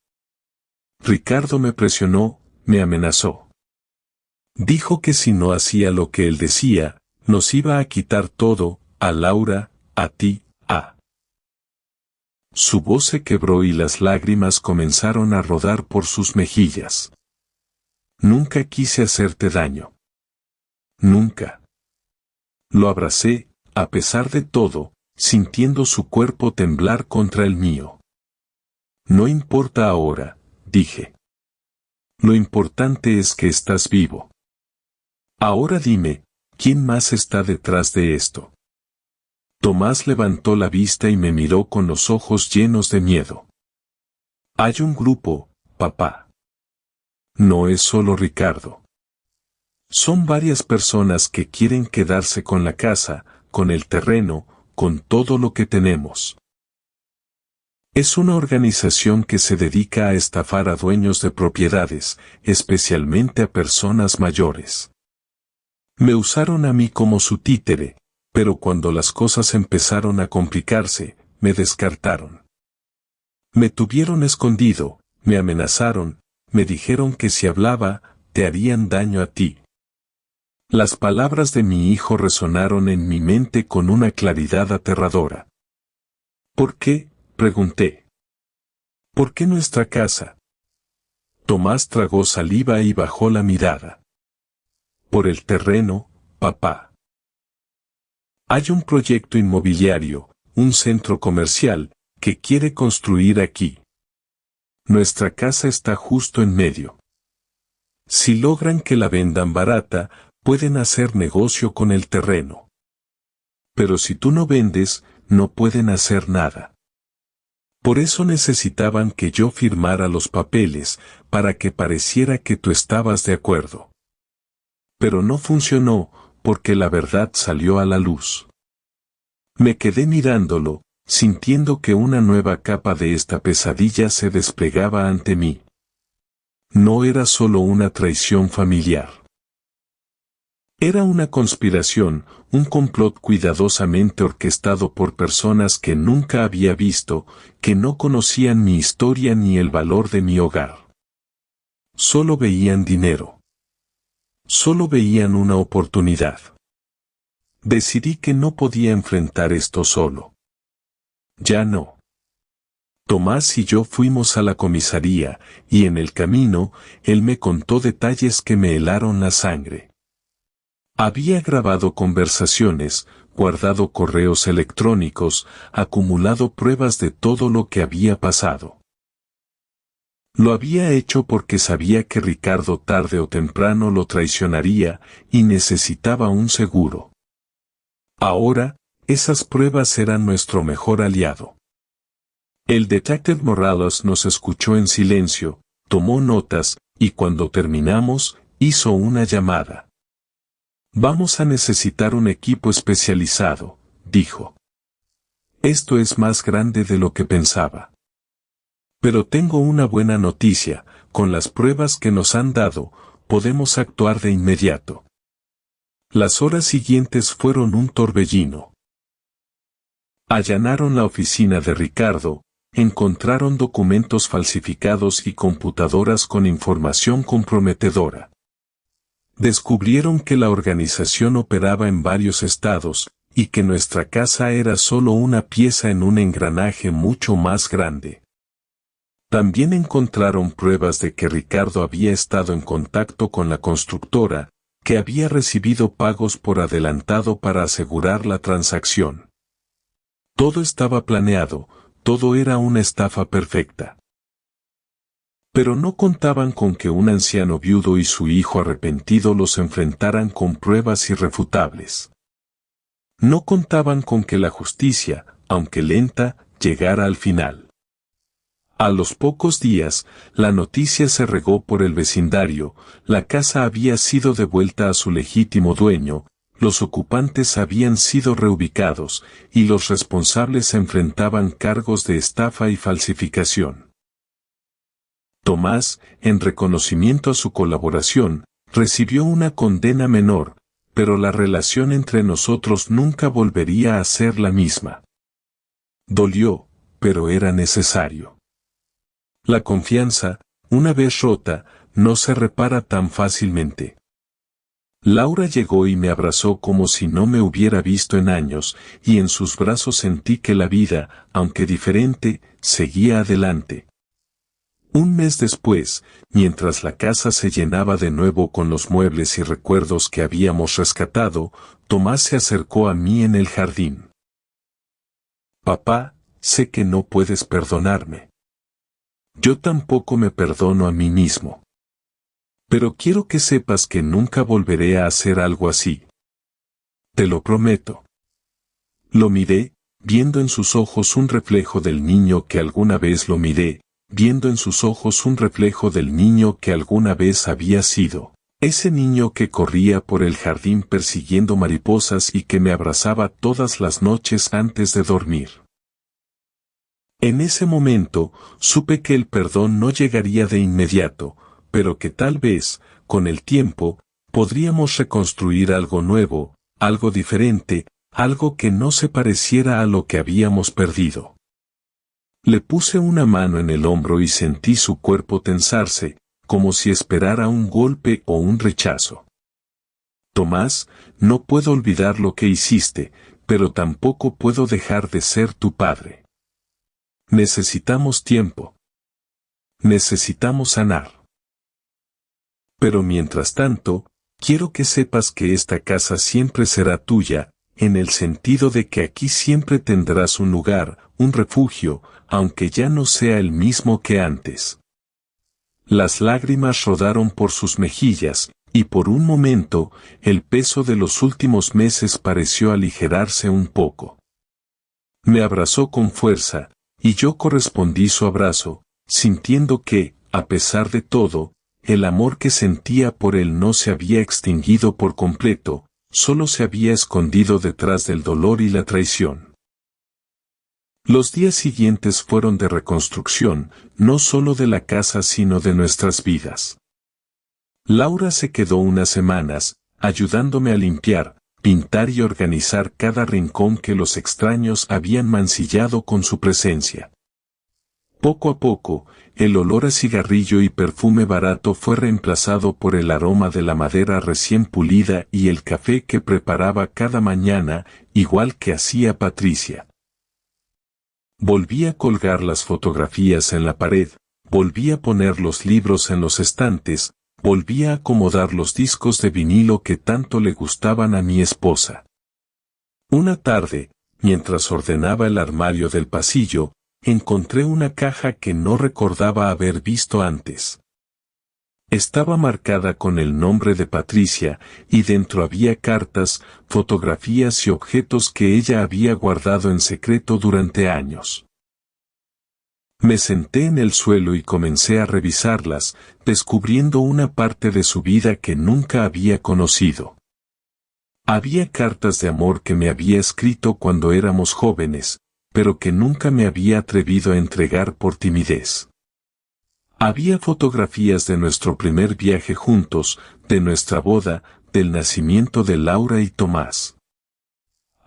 Ricardo me presionó, me amenazó. Dijo que si no hacía lo que él decía, nos iba a quitar todo, a Laura, a ti, a... Su voz se quebró y las lágrimas comenzaron a rodar por sus mejillas. Nunca quise hacerte daño. Nunca. Lo abracé, a pesar de todo, sintiendo su cuerpo temblar contra el mío. No importa ahora, dije. Lo importante es que estás vivo. Ahora dime, ¿quién más está detrás de esto? Tomás levantó la vista y me miró con los ojos llenos de miedo. Hay un grupo, papá. No es solo Ricardo. Son varias personas que quieren quedarse con la casa, con el terreno, con todo lo que tenemos. Es una organización que se dedica a estafar a dueños de propiedades, especialmente a personas mayores. Me usaron a mí como su títere, pero cuando las cosas empezaron a complicarse, me descartaron. Me tuvieron escondido, me amenazaron, me dijeron que si hablaba, te harían daño a ti. Las palabras de mi hijo resonaron en mi mente con una claridad aterradora. ¿Por qué?, pregunté. ¿Por qué nuestra casa? Tomás tragó saliva y bajó la mirada. Por el terreno, papá. Hay un proyecto inmobiliario, un centro comercial, que quiere construir aquí. Nuestra casa está justo en medio. Si logran que la vendan barata, pueden hacer negocio con el terreno. Pero si tú no vendes, no pueden hacer nada. Por eso necesitaban que yo firmara los papeles, para que pareciera que tú estabas de acuerdo. Pero no funcionó, porque la verdad salió a la luz. Me quedé mirándolo, sintiendo que una nueva capa de esta pesadilla se desplegaba ante mí. No era solo una traición familiar. Era una conspiración, un complot cuidadosamente orquestado por personas que nunca había visto, que no conocían mi historia ni el valor de mi hogar. Solo veían dinero. Solo veían una oportunidad. Decidí que no podía enfrentar esto solo. Ya no. Tomás y yo fuimos a la comisaría, y en el camino, él me contó detalles que me helaron la sangre. Había grabado conversaciones, guardado correos electrónicos, acumulado pruebas de todo lo que había pasado. Lo había hecho porque sabía que Ricardo tarde o temprano lo traicionaría y necesitaba un seguro. Ahora, esas pruebas eran nuestro mejor aliado. El detective Morales nos escuchó en silencio, tomó notas, y cuando terminamos, hizo una llamada. Vamos a necesitar un equipo especializado, dijo. Esto es más grande de lo que pensaba. Pero tengo una buena noticia, con las pruebas que nos han dado, podemos actuar de inmediato. Las horas siguientes fueron un torbellino. Allanaron la oficina de Ricardo, encontraron documentos falsificados y computadoras con información comprometedora. Descubrieron que la organización operaba en varios estados, y que nuestra casa era solo una pieza en un engranaje mucho más grande. También encontraron pruebas de que Ricardo había estado en contacto con la constructora, que había recibido pagos por adelantado para asegurar la transacción. Todo estaba planeado, todo era una estafa perfecta. Pero no contaban con que un anciano viudo y su hijo arrepentido los enfrentaran con pruebas irrefutables. No contaban con que la justicia, aunque lenta, llegara al final. A los pocos días, la noticia se regó por el vecindario, la casa había sido devuelta a su legítimo dueño, los ocupantes habían sido reubicados, y los responsables enfrentaban cargos de estafa y falsificación. Tomás, en reconocimiento a su colaboración, recibió una condena menor, pero la relación entre nosotros nunca volvería a ser la misma. Dolió, pero era necesario. La confianza, una vez rota, no se repara tan fácilmente. Laura llegó y me abrazó como si no me hubiera visto en años, y en sus brazos sentí que la vida, aunque diferente, seguía adelante. Un mes después, mientras la casa se llenaba de nuevo con los muebles y recuerdos que habíamos rescatado, Tomás se acercó a mí en el jardín. Papá, sé que no puedes perdonarme. Yo tampoco me perdono a mí mismo. Pero quiero que sepas que nunca volveré a hacer algo así. Te lo prometo. Lo miré, viendo en sus ojos un reflejo del niño que alguna vez lo miré, viendo en sus ojos un reflejo del niño que alguna vez había sido. Ese niño que corría por el jardín persiguiendo mariposas y que me abrazaba todas las noches antes de dormir. En ese momento, supe que el perdón no llegaría de inmediato, pero que tal vez, con el tiempo, podríamos reconstruir algo nuevo, algo diferente, algo que no se pareciera a lo que habíamos perdido. Le puse una mano en el hombro y sentí su cuerpo tensarse, como si esperara un golpe o un rechazo. Tomás, no puedo olvidar lo que hiciste, pero tampoco puedo dejar de ser tu padre. Necesitamos tiempo. Necesitamos sanar. Pero mientras tanto, quiero que sepas que esta casa siempre será tuya, en el sentido de que aquí siempre tendrás un lugar, un refugio, aunque ya no sea el mismo que antes. Las lágrimas rodaron por sus mejillas, y por un momento, el peso de los últimos meses pareció aligerarse un poco. Me abrazó con fuerza, y yo correspondí su abrazo, sintiendo que, a pesar de todo, el amor que sentía por él no se había extinguido por completo, solo se había escondido detrás del dolor y la traición. Los días siguientes fueron de reconstrucción, no solo de la casa sino de nuestras vidas. Laura se quedó unas semanas, ayudándome a limpiar, pintar y organizar cada rincón que los extraños habían mancillado con su presencia. Poco a poco, el olor a cigarrillo y perfume barato fue reemplazado por el aroma de la madera recién pulida y el café que preparaba cada mañana, igual que hacía Patricia. Volví a colgar las fotografías en la pared, volví a poner los libros en los estantes, volví a acomodar los discos de vinilo que tanto le gustaban a mi esposa. Una tarde, mientras ordenaba el armario del pasillo, encontré una caja que no recordaba haber visto antes. Estaba marcada con el nombre de Patricia, y dentro había cartas, fotografías y objetos que ella había guardado en secreto durante años. Me senté en el suelo y comencé a revisarlas, descubriendo una parte de su vida que nunca había conocido. Había cartas de amor que me había escrito cuando éramos jóvenes, pero que nunca me había atrevido a entregar por timidez. Había fotografías de nuestro primer viaje juntos, de nuestra boda, del nacimiento de Laura y Tomás.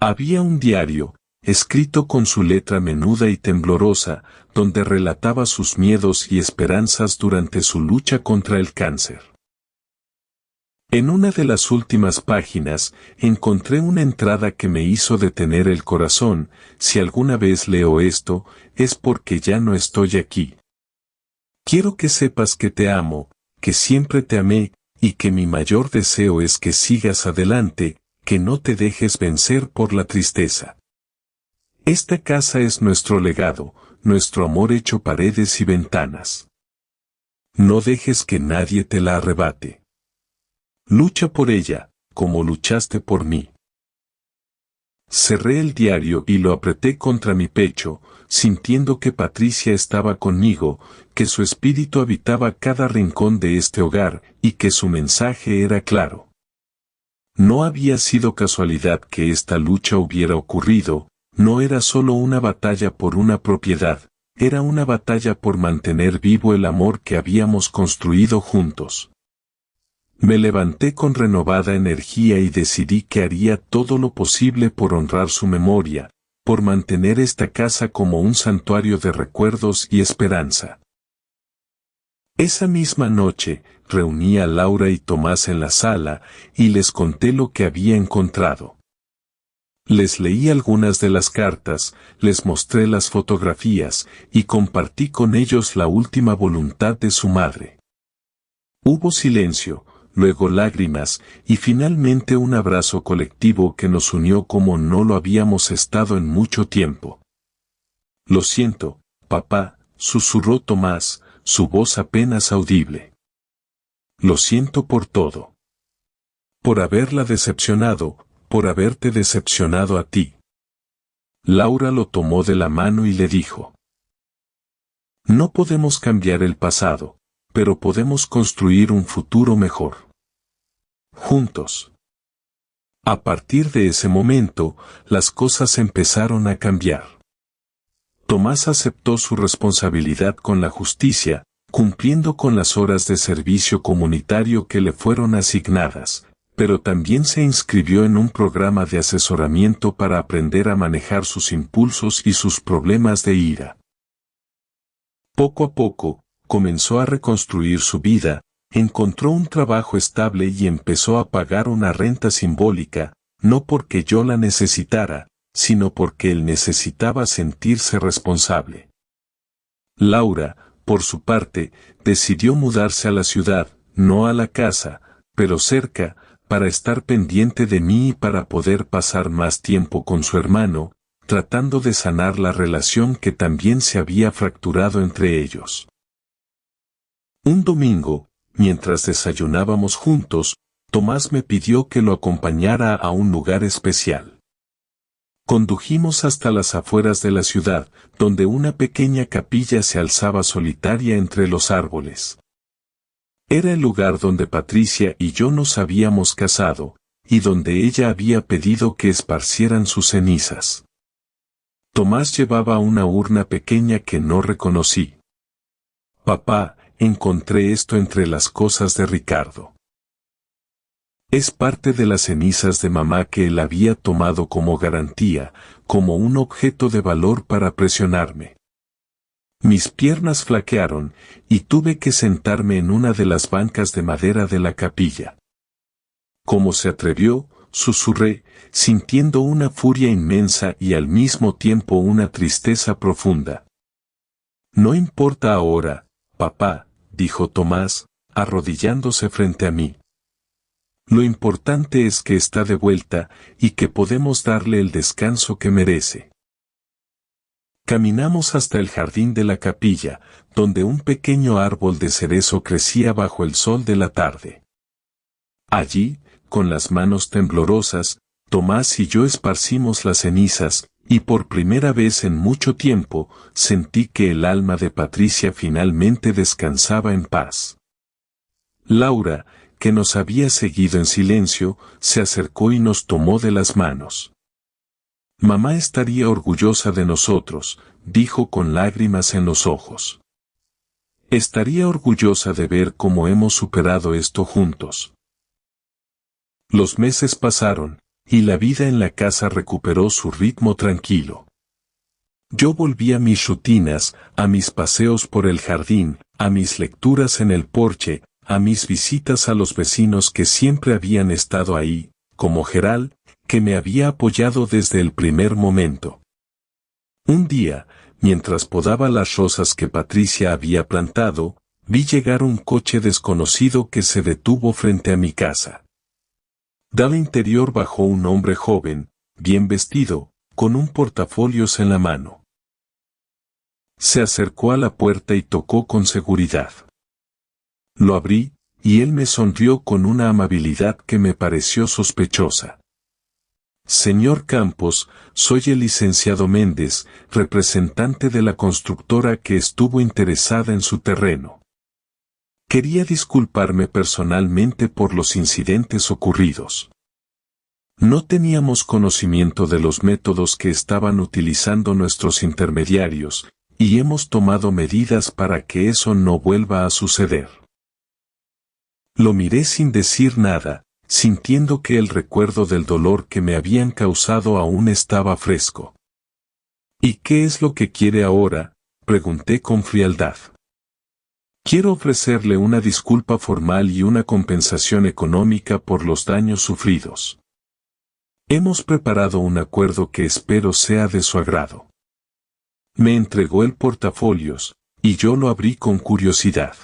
Había un diario, escrito con su letra menuda y temblorosa, donde relataba sus miedos y esperanzas durante su lucha contra el cáncer. En una de las últimas páginas, encontré una entrada que me hizo detener el corazón: si alguna vez leo esto, es porque ya no estoy aquí. Quiero que sepas que te amo, que siempre te amé, y que mi mayor deseo es que sigas adelante, que no te dejes vencer por la tristeza. Esta casa es nuestro legado, nuestro amor hecho paredes y ventanas. No dejes que nadie te la arrebate. Lucha por ella, como luchaste por mí. Cerré el diario y lo apreté contra mi pecho, sintiendo que Patricia estaba conmigo, que su espíritu habitaba cada rincón de este hogar, y que su mensaje era claro. No había sido casualidad que esta lucha hubiera ocurrido, no era solo una batalla por una propiedad, era una batalla por mantener vivo el amor que habíamos construido juntos. Me levanté con renovada energía y decidí que haría todo lo posible por honrar su memoria, por mantener esta casa como un santuario de recuerdos y esperanza. Esa misma noche, reuní a Laura y Tomás en la sala, y les conté lo que había encontrado. Les leí algunas de las cartas, les mostré las fotografías, y compartí con ellos la última voluntad de su madre. Hubo silencio, luego lágrimas, y finalmente un abrazo colectivo que nos unió como no lo habíamos estado en mucho tiempo. «Lo siento, papá», susurró Tomás, su voz apenas audible. «Lo siento por todo. Por haberla decepcionado, por haberte decepcionado a ti». Laura lo tomó de la mano y le dijo: «No podemos cambiar el pasado, pero podemos construir un futuro mejor. Juntos». A partir de ese momento, las cosas empezaron a cambiar. Tomás aceptó su responsabilidad con la justicia, cumpliendo con las horas de servicio comunitario que le fueron asignadas, pero también se inscribió en un programa de asesoramiento para aprender a manejar sus impulsos y sus problemas de ira. Poco a poco, comenzó a reconstruir su vida, encontró un trabajo estable y empezó a pagar una renta simbólica, no porque yo la necesitara, sino porque él necesitaba sentirse responsable. Laura, por su parte, decidió mudarse a la ciudad, no a la casa, pero cerca, para estar pendiente de mí y para poder pasar más tiempo con su hermano, tratando de sanar la relación que también se había fracturado entre ellos. Un domingo, mientras desayunábamos juntos, Tomás me pidió que lo acompañara a un lugar especial. Condujimos hasta las afueras de la ciudad, donde una pequeña capilla se alzaba solitaria entre los árboles. Era el lugar donde Patricia y yo nos habíamos casado, y donde ella había pedido que esparcieran sus cenizas. Tomás llevaba una urna pequeña que no reconocí. «Papá, encontré esto entre las cosas de Ricardo. Es parte de las cenizas de mamá que él había tomado como garantía, como un objeto de valor para presionarme». Mis piernas flaquearon, y tuve que sentarme en una de las bancas de madera de la capilla. «¿Cómo se atrevió?», susurré, sintiendo una furia inmensa y al mismo tiempo una tristeza profunda. «No importa ahora, papá», dijo Tomás, arrodillándose frente a mí. «Lo importante es que está de vuelta y que podemos darle el descanso que merece». Caminamos hasta el jardín de la capilla, donde un pequeño árbol de cerezo crecía bajo el sol de la tarde. Allí, con las manos temblorosas, Tomás y yo esparcimos las cenizas, y por primera vez en mucho tiempo, sentí que el alma de Patricia finalmente descansaba en paz. Laura, que nos había seguido en silencio, se acercó y nos tomó de las manos. «Mamá estaría orgullosa de nosotros», dijo con lágrimas en los ojos. «Estaría orgullosa de ver cómo hemos superado esto juntos». Los meses pasaron, y la vida en la casa recuperó su ritmo tranquilo. Yo volví a mis rutinas, a mis paseos por el jardín, a mis lecturas en el porche, a mis visitas a los vecinos que siempre habían estado ahí, como Gerald, que me había apoyado desde el primer momento. Un día, mientras podaba las rosas que Patricia había plantado, vi llegar un coche desconocido que se detuvo frente a mi casa. Del interior bajó un hombre joven, bien vestido, con un portafolios en la mano. Se acercó a la puerta y tocó con seguridad. Lo abrí, y él me sonrió con una amabilidad que me pareció sospechosa. Señor Campos, soy el licenciado Méndez, representante de la constructora que estuvo interesada en su terreno. Quería disculparme personalmente por los incidentes ocurridos. No teníamos conocimiento de los métodos que estaban utilizando nuestros intermediarios, y hemos tomado medidas para que eso no vuelva a suceder. Lo miré sin decir nada, sintiendo que el recuerdo del dolor que me habían causado aún estaba fresco. ¿Y qué es lo que quiere ahora?, pregunté con frialdad. Quiero ofrecerle una disculpa formal y una compensación económica por los daños sufridos. Hemos preparado un acuerdo que espero sea de su agrado. Me entregó el portafolios, y yo lo abrí con curiosidad.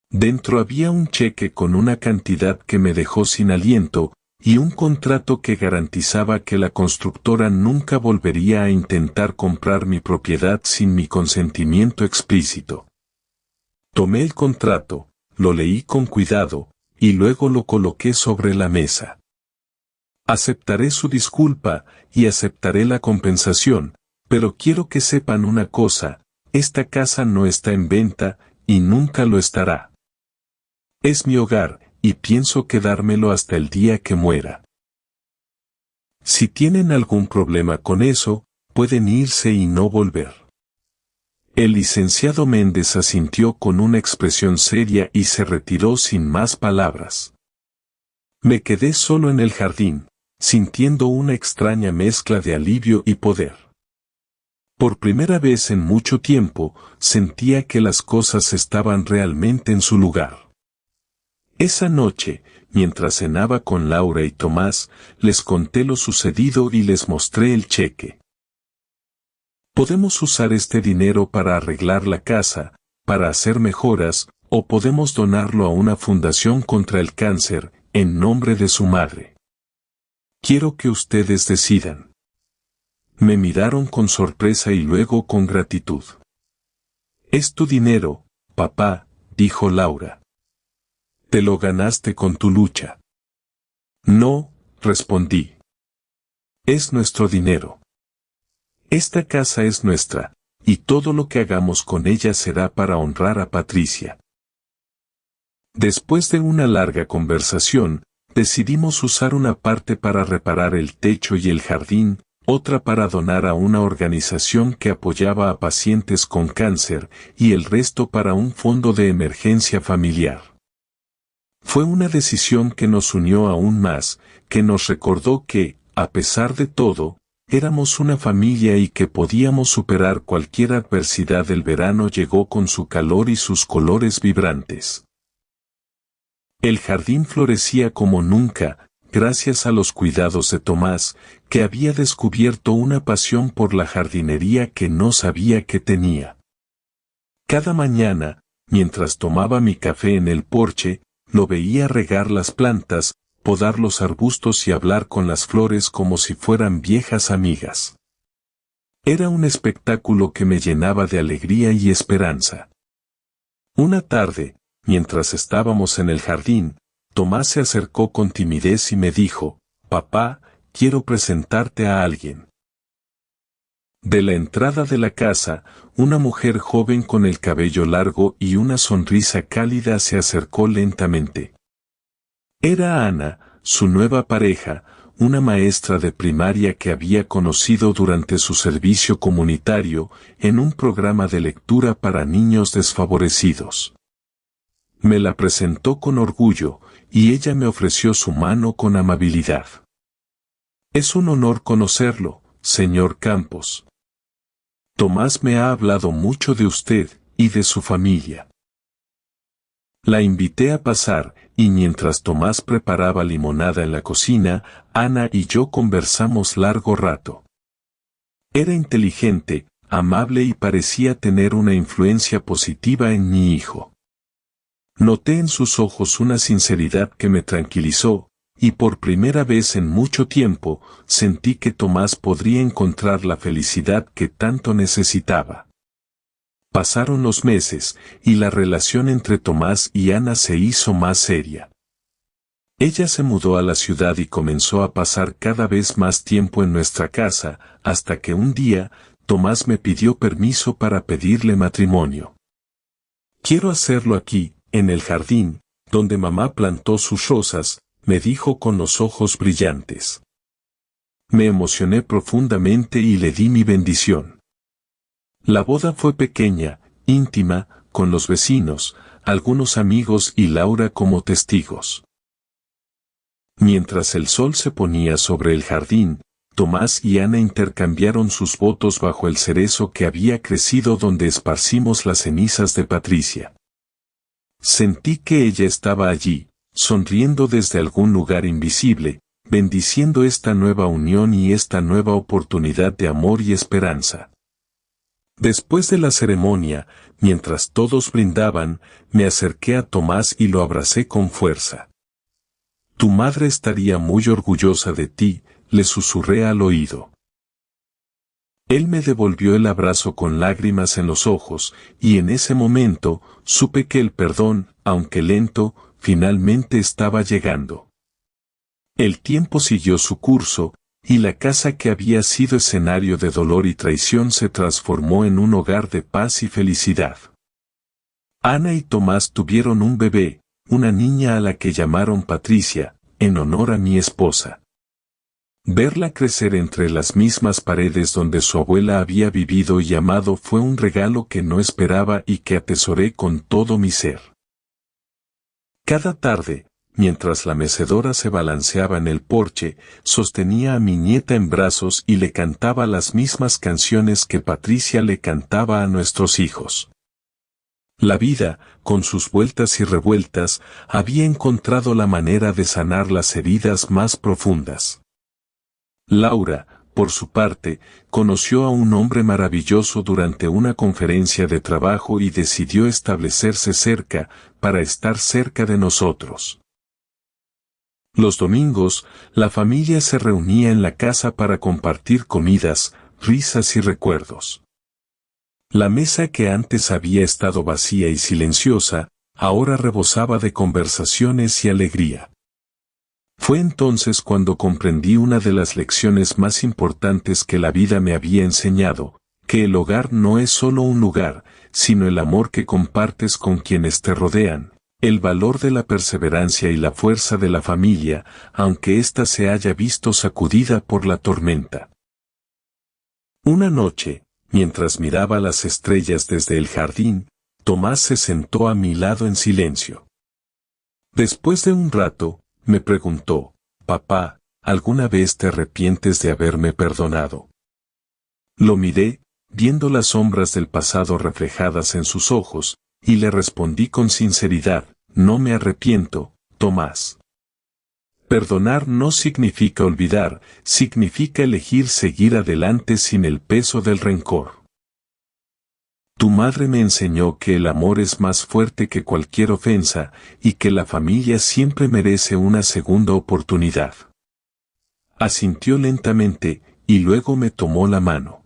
Dentro había un cheque con una cantidad que me dejó sin aliento, y un contrato que garantizaba que la constructora nunca volvería a intentar comprar mi propiedad sin mi consentimiento explícito. Tomé el contrato, lo leí con cuidado, y luego lo coloqué sobre la mesa. Aceptaré su disculpa, y aceptaré la compensación, pero quiero que sepan una cosa, esta casa no está en venta, y nunca lo estará. Es mi hogar, y pienso quedármelo hasta el día que muera. Si tienen algún problema con eso, pueden irse y no volver. El licenciado Méndez asintió con una expresión seria y se retiró sin más palabras. Me quedé solo en el jardín, sintiendo una extraña mezcla de alivio y poder. Por primera vez en mucho tiempo, sentía que las cosas estaban realmente en su lugar. Esa noche, mientras cenaba con Laura y Tomás, les conté lo sucedido y les mostré el cheque. Podemos usar este dinero para arreglar la casa, para hacer mejoras, o podemos donarlo a una fundación contra el cáncer, en nombre de su madre. Quiero que ustedes decidan. Me miraron con sorpresa y luego con gratitud. Es tu dinero, papá, dijo Laura. Te lo ganaste con tu lucha. No, respondí. Es nuestro dinero. Esta casa es nuestra, y todo lo que hagamos con ella será para honrar a Patricia. Después de una larga conversación, decidimos usar una parte para reparar el techo y el jardín, otra para donar a una organización que apoyaba a pacientes con cáncer, y el resto para un fondo de emergencia familiar. Fue una decisión que nos unió aún más, que nos recordó que, a pesar de todo, éramos una familia y que podíamos superar cualquier adversidad. El verano llegó con su calor y sus colores vibrantes. El jardín florecía como nunca, gracias a los cuidados de Tomás, que había descubierto una pasión por la jardinería que no sabía que tenía. Cada mañana, mientras tomaba mi café en el porche, lo veía regar las plantas, podar los arbustos y hablar con las flores como si fueran viejas amigas. Era un espectáculo que me llenaba de alegría y esperanza. Una tarde, mientras estábamos en el jardín, Tomás se acercó con timidez y me dijo, «Papá, quiero presentarte a alguien». De la entrada de la casa, una mujer joven con el cabello largo y una sonrisa cálida se acercó lentamente. Era Ana, su nueva pareja, una maestra de primaria que había conocido durante su servicio comunitario en un programa de lectura para niños desfavorecidos. Me la presentó con orgullo, y ella me ofreció su mano con amabilidad. «Es un honor conocerlo, señor Campos. Tomás me ha hablado mucho de usted y de su familia». La invité a pasar, y mientras Tomás preparaba limonada en la cocina, Ana y yo conversamos largo rato. Era inteligente, amable y parecía tener una influencia positiva en mi hijo. Noté en sus ojos una sinceridad que me tranquilizó, y por primera vez en mucho tiempo, sentí que Tomás podría encontrar la felicidad que tanto necesitaba. Pasaron los meses, y la relación entre Tomás y Ana se hizo más seria. Ella se mudó a la ciudad y comenzó a pasar cada vez más tiempo en nuestra casa, hasta que un día, Tomás me pidió permiso para pedirle matrimonio. Quiero hacerlo aquí, en el jardín, donde mamá plantó sus rosas, me dijo con los ojos brillantes. Me emocioné profundamente y le di mi bendición. La boda fue pequeña, íntima, con los vecinos, algunos amigos y Laura como testigos. Mientras el sol se ponía sobre el jardín, Tomás y Ana intercambiaron sus votos bajo el cerezo que había crecido donde esparcimos las cenizas de Patricia. Sentí que ella estaba allí, sonriendo desde algún lugar invisible, bendiciendo esta nueva unión y esta nueva oportunidad de amor y esperanza. Después de la ceremonia, mientras todos brindaban, me acerqué a Tomás y lo abracé con fuerza. Tu madre estaría muy orgullosa de ti, le susurré al oído. Él me devolvió el abrazo con lágrimas en los ojos, y en ese momento, supe que el perdón, aunque lento, finalmente estaba llegando. El tiempo siguió su curso, y la casa que había sido escenario de dolor y traición se transformó en un hogar de paz y felicidad. Ana y Tomás tuvieron un bebé, una niña a la que llamaron Patricia, en honor a mi esposa. Verla crecer entre las mismas paredes donde su abuela había vivido y amado fue un regalo que no esperaba y que atesoré con todo mi ser. Cada tarde, mientras la mecedora se balanceaba en el porche, sostenía a mi nieta en brazos y le cantaba las mismas canciones que Patricia le cantaba a nuestros hijos. La vida, con sus vueltas y revueltas, había encontrado la manera de sanar las heridas más profundas. Laura, por su parte, conoció a un hombre maravilloso durante una conferencia de trabajo y decidió establecerse cerca, para estar cerca de nosotros. Los domingos, la familia se reunía en la casa para compartir comidas, risas y recuerdos. La mesa que antes había estado vacía y silenciosa, ahora rebosaba de conversaciones y alegría. Fue entonces cuando comprendí una de las lecciones más importantes que la vida me había enseñado, que el hogar no es solo un lugar, sino el amor que compartes con quienes te rodean, el valor de la perseverancia y la fuerza de la familia, aunque ésta se haya visto sacudida por la tormenta. Una noche, mientras miraba las estrellas desde el jardín, Tomás se sentó a mi lado en silencio. Después de un rato, me preguntó, «Papá, ¿alguna vez te arrepientes de haberme perdonado?» Lo miré, viendo las sombras del pasado reflejadas en sus ojos, y le respondí con sinceridad, «No me arrepiento, Tomás». Perdonar no significa olvidar, significa elegir seguir adelante sin el peso del rencor. Tu madre me enseñó que el amor es más fuerte que cualquier ofensa, y que la familia siempre merece una segunda oportunidad. Asintió lentamente, y luego me tomó la mano.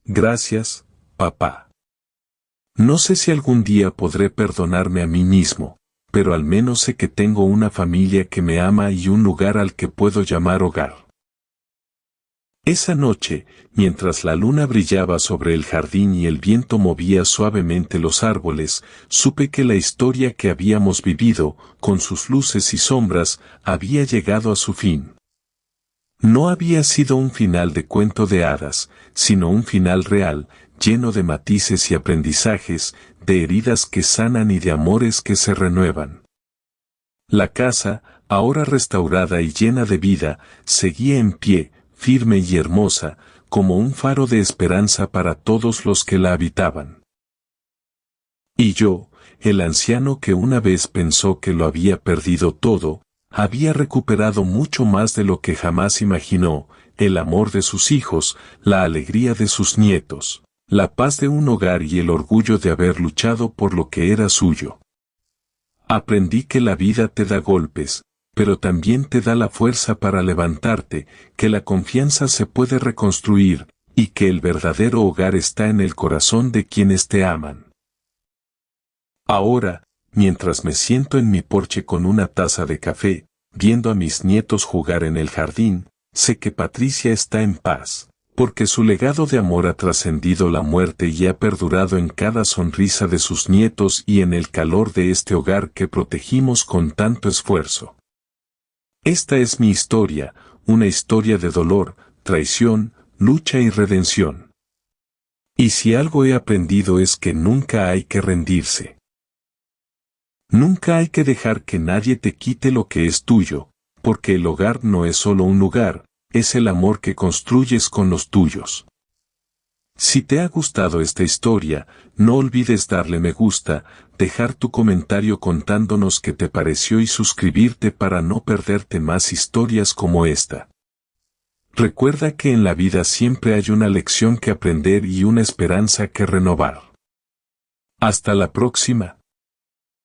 Gracias, papá. No sé si algún día podré perdonarme a mí mismo, pero al menos sé que tengo una familia que me ama y un lugar al que puedo llamar hogar. Esa noche, mientras la luna brillaba sobre el jardín y el viento movía suavemente los árboles, supe que la historia que habíamos vivido, con sus luces y sombras, había llegado a su fin. No había sido un final de cuento de hadas, sino un final real, lleno de matices y aprendizajes, de heridas que sanan y de amores que se renuevan. La casa, ahora restaurada y llena de vida, seguía en pie, firme y hermosa, como un faro de esperanza para todos los que la habitaban. Y yo, el anciano que una vez pensó que lo había perdido todo, había recuperado mucho más de lo que jamás imaginó, el amor de sus hijos, la alegría de sus nietos, la paz de un hogar y el orgullo de haber luchado por lo que era suyo. Aprendí que la vida te da golpes, pero también te da la fuerza para levantarte, que la confianza se puede reconstruir, y que el verdadero hogar está en el corazón de quienes te aman. Ahora, mientras me siento en mi porche con una taza de café, viendo a mis nietos jugar en el jardín, sé que Patricia está en paz, porque su legado de amor ha trascendido la muerte y ha perdurado en cada sonrisa de sus nietos y en el calor de este hogar que protegimos con tanto esfuerzo. Esta es mi historia, una historia de dolor, traición, lucha y redención. Y si algo he aprendido es que nunca hay que rendirse. Nunca hay que dejar que nadie te quite lo que es tuyo, porque el hogar no es solo un lugar, es el amor que construyes con los tuyos. Si te ha gustado esta historia, no olvides darle me gusta, dejar tu comentario contándonos qué te pareció y suscribirte para no perderte más historias como esta. Recuerda que en la vida siempre hay una lección que aprender y una esperanza que renovar. Hasta la próxima.